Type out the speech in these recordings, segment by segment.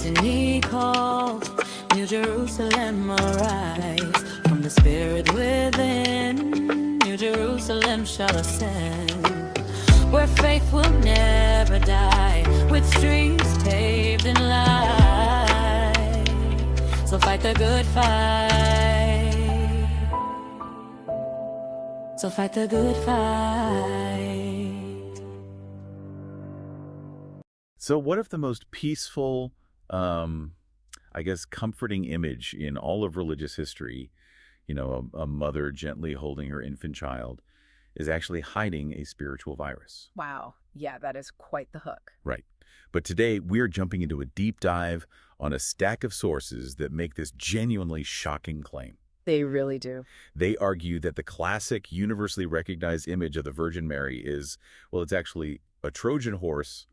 Destiny calls, New Jerusalem arise. From the spirit within, New Jerusalem shall ascend. Where faith will never die, with streets paved in light. So fight the good fight. So fight the good fight. So what if the most peaceful, I guess, comforting image in all of religious history, a mother gently holding her infant child, is actually hiding a spiritual virus? Wow. Yeah, that is quite the hook. Right. But today, we're jumping into a deep dive on a stack of sources that make this genuinely shocking claim. They really do. They argue that the classic, universally recognized image of the Virgin Mary is, well, it's actually a Trojan horse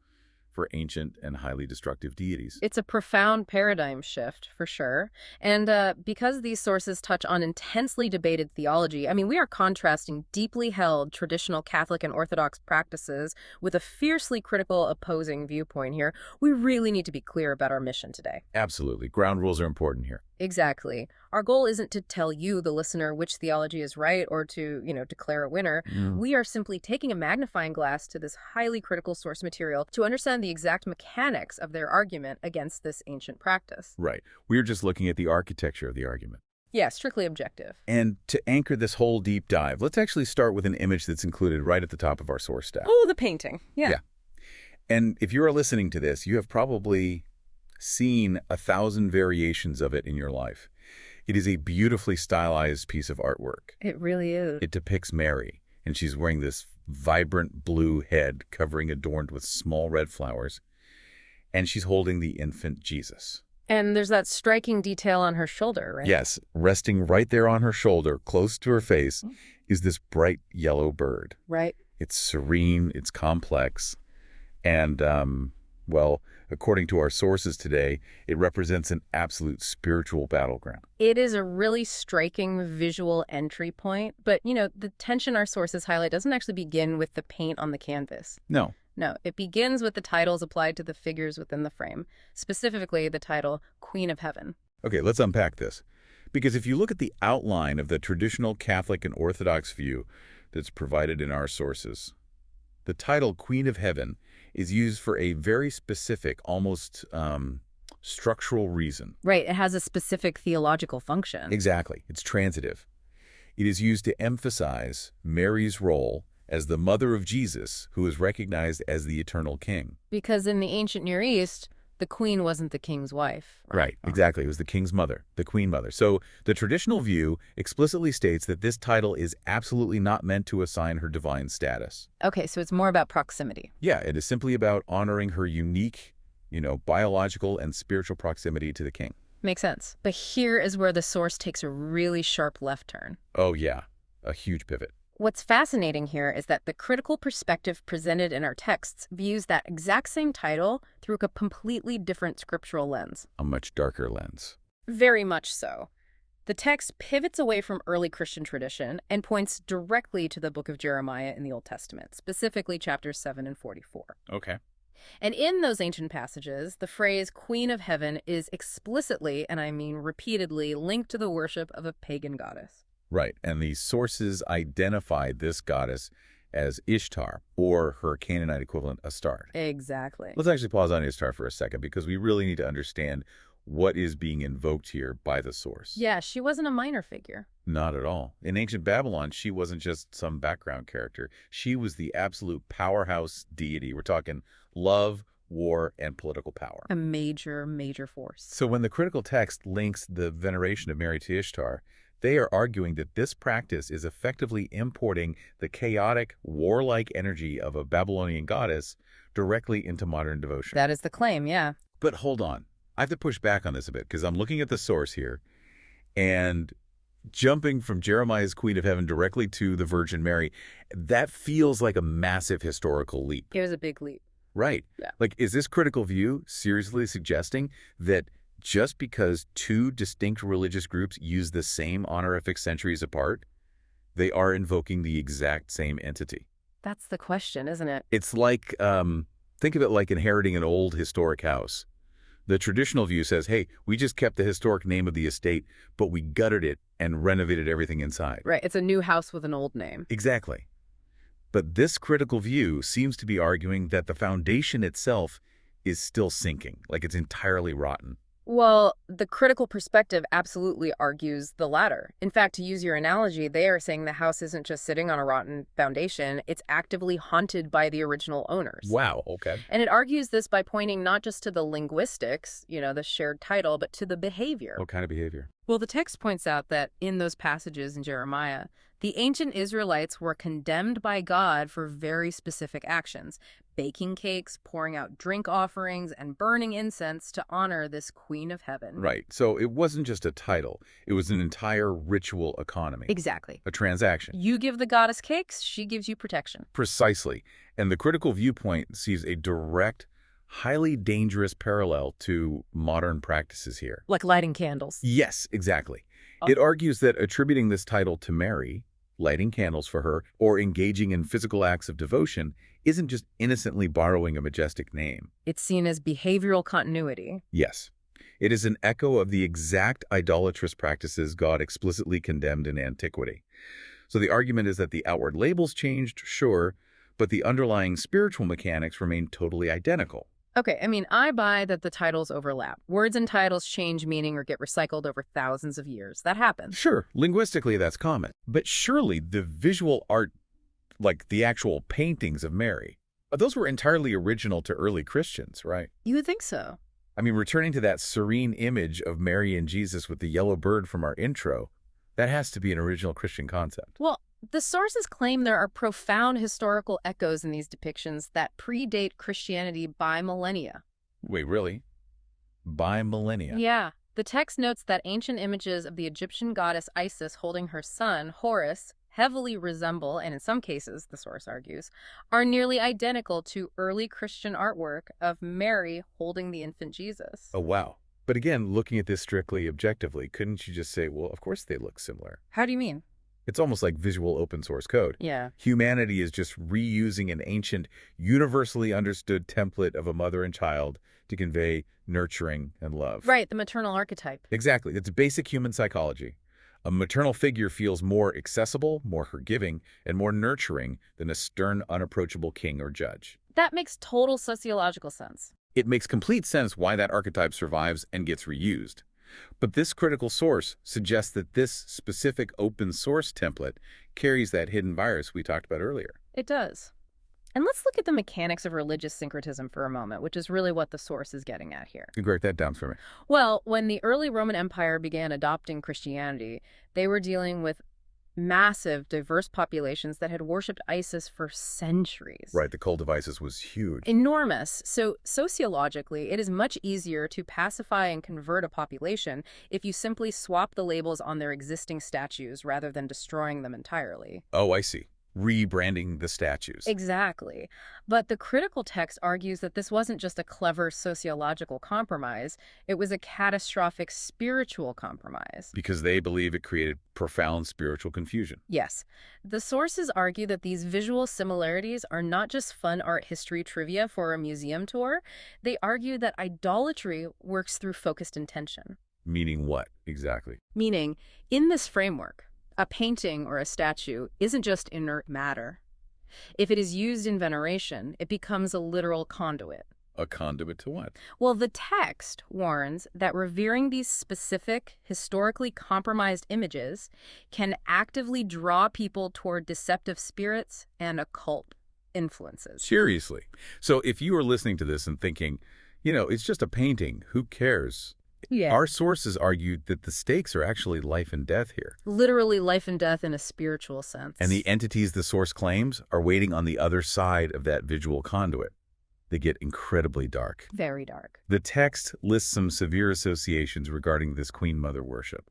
for ancient and highly destructive deities. It's a profound paradigm shift, for sure. And because these sources touch on intensely debated theology, I mean, we are contrasting deeply held traditional Catholic and Orthodox practices with a fiercely critical opposing viewpoint here. We really need to be clear about our mission today. Absolutely. Ground rules are important here. Exactly. Our goal isn't to tell you, the listener, which theology is right or to, declare a winner. We are simply taking a magnifying glass to this highly critical source material to understand the exact mechanics of their argument against this ancient practice. Right. We're just looking at the architecture of the argument. Yeah, strictly objective. And to anchor this whole deep dive, let's actually start with an image that's included right at the top of our source stack. Oh, the painting. Yeah. And if you're listening to this, you have probably seen 1,000 variations of it in your life. It is a beautifully stylized piece of artwork. It really is. It depicts Mary, and she's wearing this vibrant blue head covering adorned with small red flowers, and she's holding the infant Jesus. And there's that striking detail on her shoulder, right? Yes, resting right there on her shoulder, close to her face, is this bright yellow bird. Right. It's serene, it's complex, and, well, according to our sources today, it represents an absolute spiritual battleground. It is a really striking visual entry point, but, the tension our sources highlight doesn't actually begin with the paint on the canvas. No. No, it begins with the titles applied to the figures within the frame, specifically the title Queen of Heaven. Okay, let's unpack this. Because if you look at the outline of the traditional Catholic and Orthodox view that's provided in our sources, the title Queen of Heaven is used for a very specific, almost structural reason. Right, it has a specific theological function. Exactly. It's transitive. It is used to emphasize Mary's role as the mother of Jesus, who is recognized as the eternal king. Because in the ancient Near East, the queen wasn't the king's wife. Right, exactly. It was the king's mother, the queen mother. So the traditional view explicitly states that this title is absolutely not meant to assign her divine status. Okay, so it's more about proximity. Yeah, it is simply about honoring her unique, biological and spiritual proximity to the king. Makes sense. But here is where the source takes a really sharp left turn. Oh, yeah. A huge pivot. What's fascinating here is that the critical perspective presented in our texts views that exact same title through a completely different scriptural lens. A much darker lens. Very much so. The text pivots away from early Christian tradition and points directly to the book of Jeremiah in the Old Testament, specifically chapters 7 and 44. Okay. And in those ancient passages, the phrase Queen of Heaven is explicitly, and I mean repeatedly, linked to the worship of a pagan goddess. Right, and the sources identified this goddess as Ishtar, or her Canaanite equivalent, Astarte. Exactly. Let's actually pause on Ishtar for a second, because we really need to understand what is being invoked here by the source. Yeah, she wasn't a minor figure. Not at all. In ancient Babylon, she wasn't just some background character. She was the absolute powerhouse deity. We're talking love, war, and political power. A major, major force. So when the critical text links the veneration of Mary to Ishtar, they are arguing that this practice is effectively importing the chaotic, warlike energy of a Babylonian goddess directly into modern devotion. That is the claim, yeah. But hold on. I have to push back on this a bit, because I'm looking at the source here, and jumping from Jeremiah's Queen of Heaven directly to the Virgin Mary, that feels like a massive historical leap. It was a big leap. Right. Yeah. Like, is this critical view seriously suggesting that just because two distinct religious groups use the same honorific centuries apart, they are invoking the exact same entity? That's the question, isn't it? It's like, think of it like inheriting an old historic house. The traditional view says, hey, we just kept the historic name of the estate, but we gutted it and renovated everything inside. Right, it's a new house with an old name. Exactly. But this critical view seems to be arguing that the foundation itself is still sinking, like it's entirely rotten. Well, the critical perspective absolutely argues the latter. In fact, to use your analogy, they are saying the house isn't just sitting on a rotten foundation, it's actively haunted by the original owners. Wow, okay. And it argues this by pointing not just to the linguistics, the shared title, but to the behavior. What kind of behavior? Well, the text points out that in those passages in Jeremiah, the ancient Israelites were condemned by God for very specific actions: baking cakes, pouring out drink offerings, and burning incense to honor this Queen of Heaven. Right. So it wasn't just a title. It was an entire ritual economy. Exactly. A transaction. You give the goddess cakes, she gives you protection. Precisely. And the critical viewpoint sees a direct, highly dangerous parallel to modern practices here. Like lighting candles. Yes, exactly. It argues that attributing this title to Mary, lighting candles for her, or engaging in physical acts of devotion isn't just innocently borrowing a majestic name. It's seen as behavioral continuity. Yes. It is an echo of the exact idolatrous practices God explicitly condemned in antiquity. So the argument is that the outward labels changed, sure, but the underlying spiritual mechanics remain totally identical. Okay, I buy that the titles overlap. Words and titles change meaning or get recycled over thousands of years. That happens. Sure, linguistically that's common. But surely the visual art, like the actual paintings of Mary, those were entirely original to early Christians, right? You would think so. Returning to that serene image of Mary and Jesus with the yellow bird from our intro, that has to be an original Christian concept. Well, the sources claim there are profound historical echoes in these depictions that predate Christianity by millennia. Wait, really? By millennia? Yeah. The text notes that ancient images of the Egyptian goddess Isis holding her son, Horus, heavily resemble, and in some cases, the source argues, are nearly identical to early Christian artwork of Mary holding the infant Jesus. Oh, wow. But again, looking at this strictly objectively, couldn't you just say, well, of course they look similar? How do you mean? It's almost like visual open source code. Yeah. Humanity is just reusing an ancient, universally understood template of a mother and child to convey nurturing and love. Right, the maternal archetype. Exactly. It's basic human psychology. A maternal figure feels more accessible, more forgiving, and more nurturing than a stern, unapproachable king or judge. That makes total sociological sense. It makes complete sense why that archetype survives and gets reused. But this critical source suggests that this specific open source template carries that hidden virus we talked about earlier. It does. And let's look at the mechanics of religious syncretism for a moment, which is really what the source is getting at here. You can break that down for me. Well, when the early Roman Empire began adopting Christianity, they were dealing with massive, diverse populations that had worshipped Isis for centuries. Right, the cult of Isis was huge. Enormous. So sociologically, it is much easier to pacify and convert a population if you simply swap the labels on their existing statues rather than destroying them entirely. Oh, I see. Rebranding the statues. Exactly. But the critical text argues that this wasn't just a clever sociological compromise, it was a catastrophic spiritual compromise. Because they believe it created profound spiritual confusion. Yes. The sources argue that these visual similarities are not just fun art history trivia for a museum tour. They argue that idolatry works through focused intention. Meaning what, exactly? Meaning, in this framework, a painting or a statue isn't just inert matter. If it is used in veneration, it becomes a literal conduit. A conduit to what? Well, the text warns that revering these specific, historically compromised images can actively draw people toward deceptive spirits and occult influences. Seriously. So if you are listening to this and thinking, it's just a painting, who cares? Yeah. Our sources argued that the stakes are actually life and death here. Literally life and death in a spiritual sense. And the entities the source claims are waiting on the other side of that visual conduit. They get incredibly dark. Very dark. The text lists some severe associations regarding this Queen Mother worship.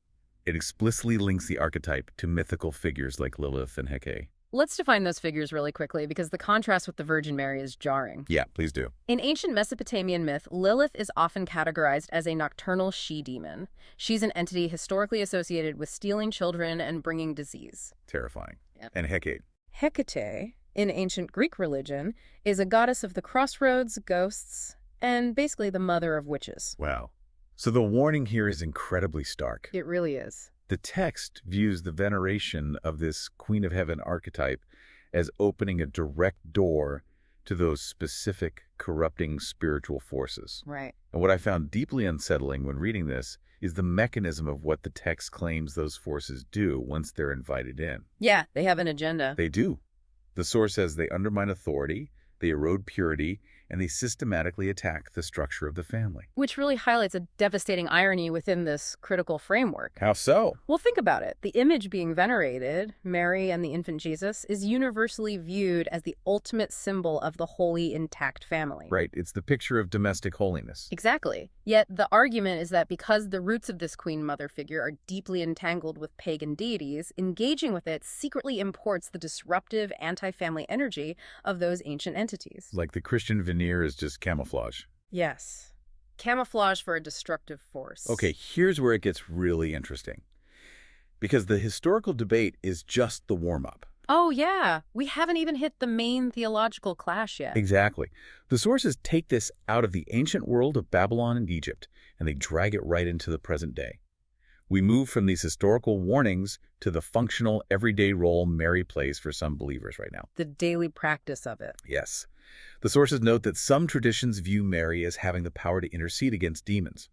It explicitly links the archetype to mythical figures like Lilith and Hecate. Let's define those figures really quickly because the contrast with the Virgin Mary is jarring. Yeah, please do. In ancient Mesopotamian myth, Lilith is often categorized as a nocturnal she-demon. She's an entity historically associated with stealing children and bringing disease. Terrifying. Yep. And Hecate. Hecate, in ancient Greek religion, is a goddess of the crossroads, ghosts, and basically the mother of witches. Wow. So the warning here is incredibly stark. It really is. The text views the veneration of this Queen of Heaven archetype as opening a direct door to those specific corrupting spiritual forces. Right. And what I found deeply unsettling when reading this is the mechanism of what the text claims those forces do once they're invited in. Yeah, they have an agenda. They do. The source says they undermine authority, they erode purity, and they systematically attack the structure of the family. Which really highlights a devastating irony within this critical framework. How so? Well, think about it. The image being venerated, Mary and the infant Jesus, is universally viewed as the ultimate symbol of the holy, intact family. Right, it's the picture of domestic holiness. Exactly. Yet the argument is that because the roots of this queen mother figure are deeply entangled with pagan deities, engaging with it secretly imports the disruptive anti-family energy of those ancient entities. Like the Christian veneer is just camouflage. Yes. Camouflage for a destructive force. Okay, here's where it gets really interesting. Because the historical debate is just the warm-up. Oh, yeah. We haven't even hit the main theological clash yet. Exactly. The sources take this out of the ancient world of Babylon and Egypt, and they drag it right into the present day. We move from these historical warnings to the functional, everyday role Mary plays for some believers right now. The daily practice of it. Yes. The sources note that some traditions view Mary as having the power to intercede against demons.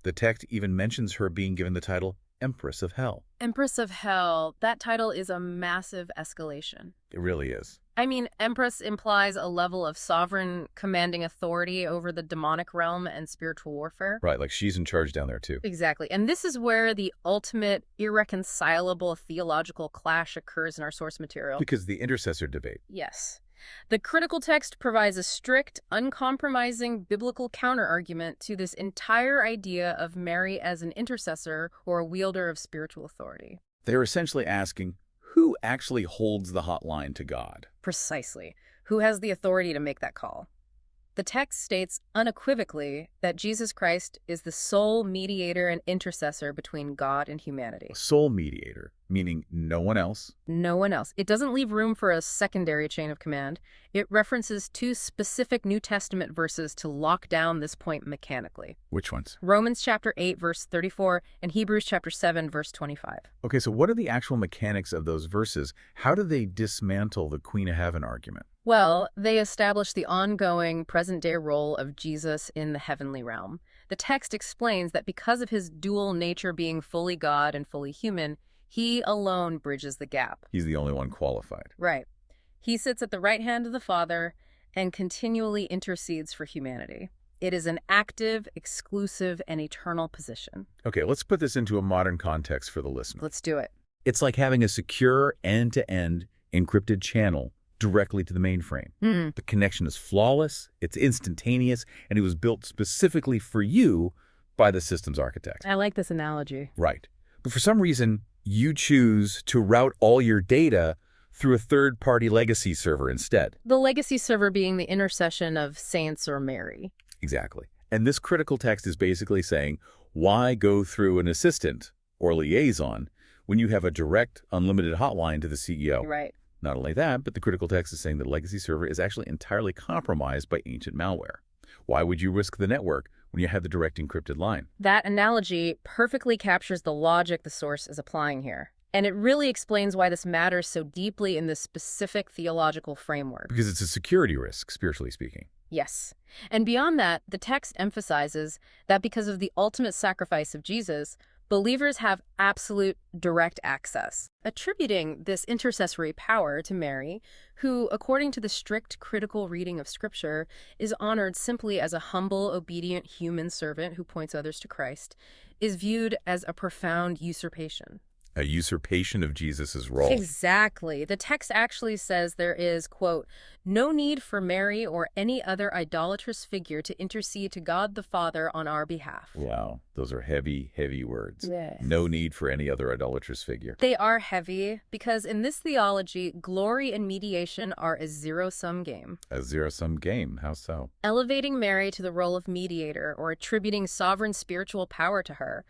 The text even mentions her being given the title Empress of Hell. Empress of Hell. That title is a massive escalation. It really is. I mean, Empress implies a level of sovereign commanding authority over the demonic realm and spiritual warfare. Right, like she's in charge down there too. Exactly. And this is where the ultimate irreconcilable theological clash occurs in our source material. Because the intercessor debate. Yes. The critical text provides a strict, uncompromising biblical counterargument to this entire idea of Mary as an intercessor or a wielder of spiritual authority. They're essentially asking, who actually holds the hotline to God? Precisely. Who has the authority to make that call? The text states unequivocally that Jesus Christ is the sole mediator and intercessor between God and humanity. Sole mediator, meaning no one else. No one else. It doesn't leave room for a secondary chain of command. It references two specific New Testament verses to lock down this point mechanically. Which ones? Romans chapter 8, verse 34, and Hebrews chapter 7, verse 25. Okay, so what are the actual mechanics of those verses? How do they dismantle the Queen of Heaven argument? Well, they establish the ongoing present-day role of Jesus in the heavenly realm. The text explains that because of his dual nature being fully God and fully human, he alone bridges the gap. He's the only one qualified. Right. He sits at the right hand of the Father and continually intercedes for humanity. It is an active, exclusive, and eternal position. Okay, let's put this into a modern context for the listener. Let's do it. It's like having a secure end-to-end encrypted channel directly to the mainframe. The connection is flawless, it's instantaneous, and it was built specifically for you by the system's architect. I like this analogy. Right. But for some reason, you choose to route all your data through a third-party legacy server instead. The legacy server being the intercession of saints or Mary. Exactly. And this critical text is basically saying, why go through an assistant or liaison when you have a direct, unlimited hotline to the CEO? Right. Not only that, but the critical text is saying that legacy server is actually entirely compromised by ancient malware. Why would you risk the network when you have the direct encrypted line? That analogy perfectly captures the logic the source is applying here. And it really explains why this matters so deeply in this specific theological framework. Because it's a security risk, spiritually speaking. Yes. And beyond that, the text emphasizes that because of the ultimate sacrifice of Jesus, believers have absolute direct access, attributing this intercessory power to Mary, who, according to the strict critical reading of Scripture, is honored simply as a humble, obedient human servant who points others to Christ, is viewed as a profound usurpation. A usurpation of Jesus' role. Exactly. The text actually says there is, quote, no need for Mary or any other idolatrous figure to intercede to God the Father on our behalf. Wow, those are heavy, heavy words. Yes. No need for any other idolatrous figure. They are heavy because in this theology, glory and mediation are a zero-sum game. A zero-sum game, how so? Elevating Mary to the role of mediator or attributing sovereign spiritual power to her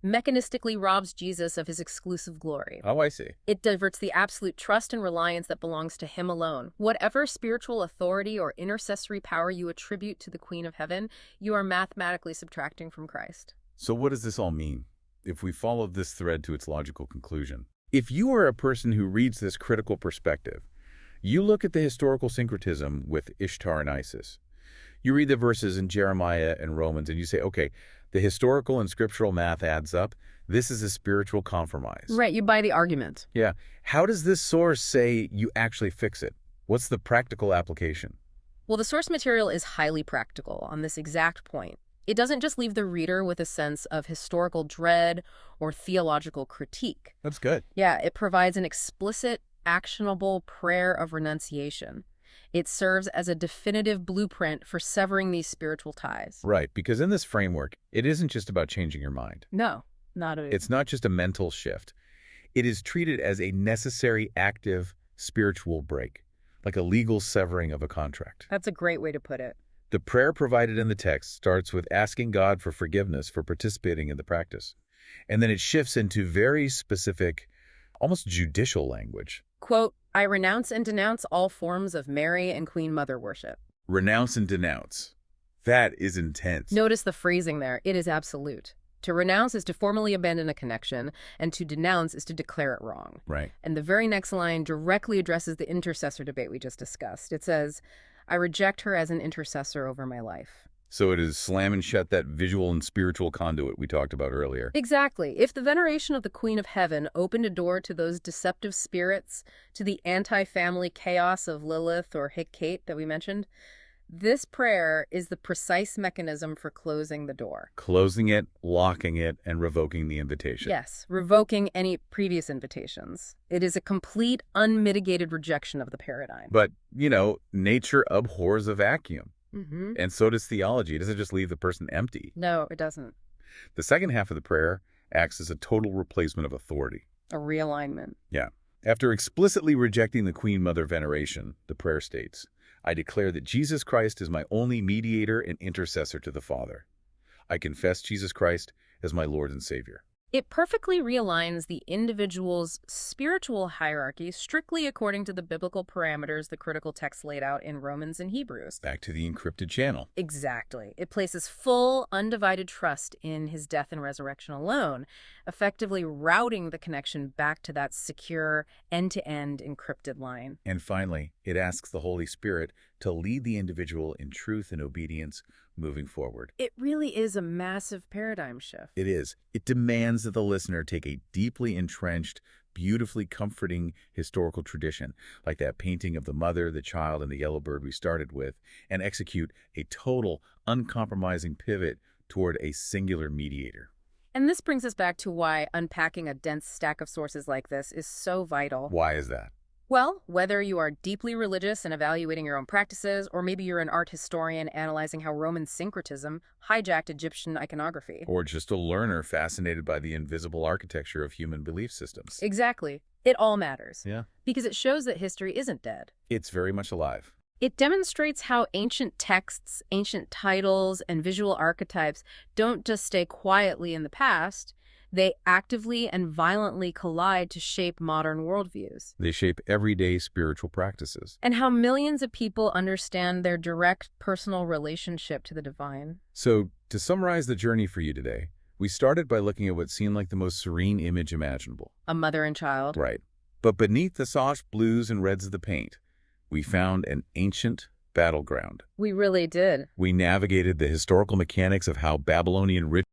mechanistically robs Jesus of his exclusive glory. Oh, I see. It diverts the absolute trust and reliance that belongs to him alone. Whatever spiritual authority or intercessory power you attribute to the Queen of Heaven, you are mathematically subtracting from Christ. So what does this all mean, if we follow this thread to its logical conclusion? If you are a person who reads this critical perspective, you look at the historical syncretism with Ishtar and Isis. You read the verses in Jeremiah and Romans, and you say, okay, the historical and scriptural math adds up. This is a spiritual compromise. Right, you buy the argument. Yeah. How does this source say you actually fix it? What's the practical application? Well, the source material is highly practical on this exact point. It doesn't just leave the reader with a sense of historical dread or theological critique. That's good. Yeah, it provides an explicit, actionable prayer of renunciation. It serves as a definitive blueprint for severing these spiritual ties. Right, because in this framework, it isn't just about changing your mind. No, not at all. It's not just a mental shift. It is treated as a necessary, active, spiritual break, like a legal severing of a contract. That's a great way to put it. The prayer provided in the text starts with asking God for forgiveness for participating in the practice. And then it shifts into very specific, almost judicial language. Quote, I renounce and denounce all forms of Mary and Queen Mother worship. Renounce and denounce. That is intense. Notice the phrasing there. It is absolute. To renounce is to formally abandon a connection, and to denounce is to declare it wrong. Right. And the very next line directly addresses the intercessor debate we just discussed. It says, I reject her as an intercessor over my life. So it is slamming shut that visual and spiritual conduit we talked about earlier. Exactly. If the veneration of the Queen of Heaven opened a door to those deceptive spirits, to the anti-family chaos of Lilith or Hecate that we mentioned, this prayer is the precise mechanism for closing the door. Closing it, locking it, and revoking the invitation. Yes, revoking any previous invitations. It is a complete, unmitigated rejection of the paradigm. But, nature abhors a vacuum. Mm-hmm. And so does theology. It doesn't just leave the person empty. No, it doesn't. The second half of the prayer acts as a total replacement of authority. A realignment. Yeah. After explicitly rejecting the Queen Mother veneration, the prayer states, I declare that Jesus Christ is my only mediator and intercessor to the Father. I confess Jesus Christ as my Lord and Savior. It perfectly realigns the individual's spiritual hierarchy strictly according to the biblical parameters the critical text laid out in Romans and Hebrews. Back to the encrypted channel. Exactly. It places full, undivided trust in his death and resurrection alone, effectively routing the connection back to that secure, end-to-end encrypted line. And finally, it asks the Holy Spirit to lead the individual in truth and obedience moving forward. It really is a massive paradigm shift. It is. It demands that the listener take a deeply entrenched, beautifully comforting historical tradition, like that painting of the mother, the child, and the yellow bird we started with, and execute a total, uncompromising pivot toward a singular mediator. And this brings us back to why unpacking a dense stack of sources like this is so vital. Why is that? Well, whether you are deeply religious and evaluating your own practices, or maybe you're an art historian analyzing how Roman syncretism hijacked Egyptian iconography. Or just a learner fascinated by the invisible architecture of human belief systems. Exactly. It all matters. Yeah. Because it shows that history isn't dead. It's very much alive. It demonstrates how ancient texts, ancient titles, and visual archetypes don't just stay quietly in the past. They actively and violently collide to shape modern worldviews. They shape everyday spiritual practices. And how millions of people understand their direct personal relationship to the divine. So, to summarize the journey for you today, we started by looking at what seemed like the most serene image imaginable. A mother and child. Right. But beneath the soft blues and reds of the paint, we found an ancient battleground. We really did. We navigated the historical mechanics of how Babylonian rituals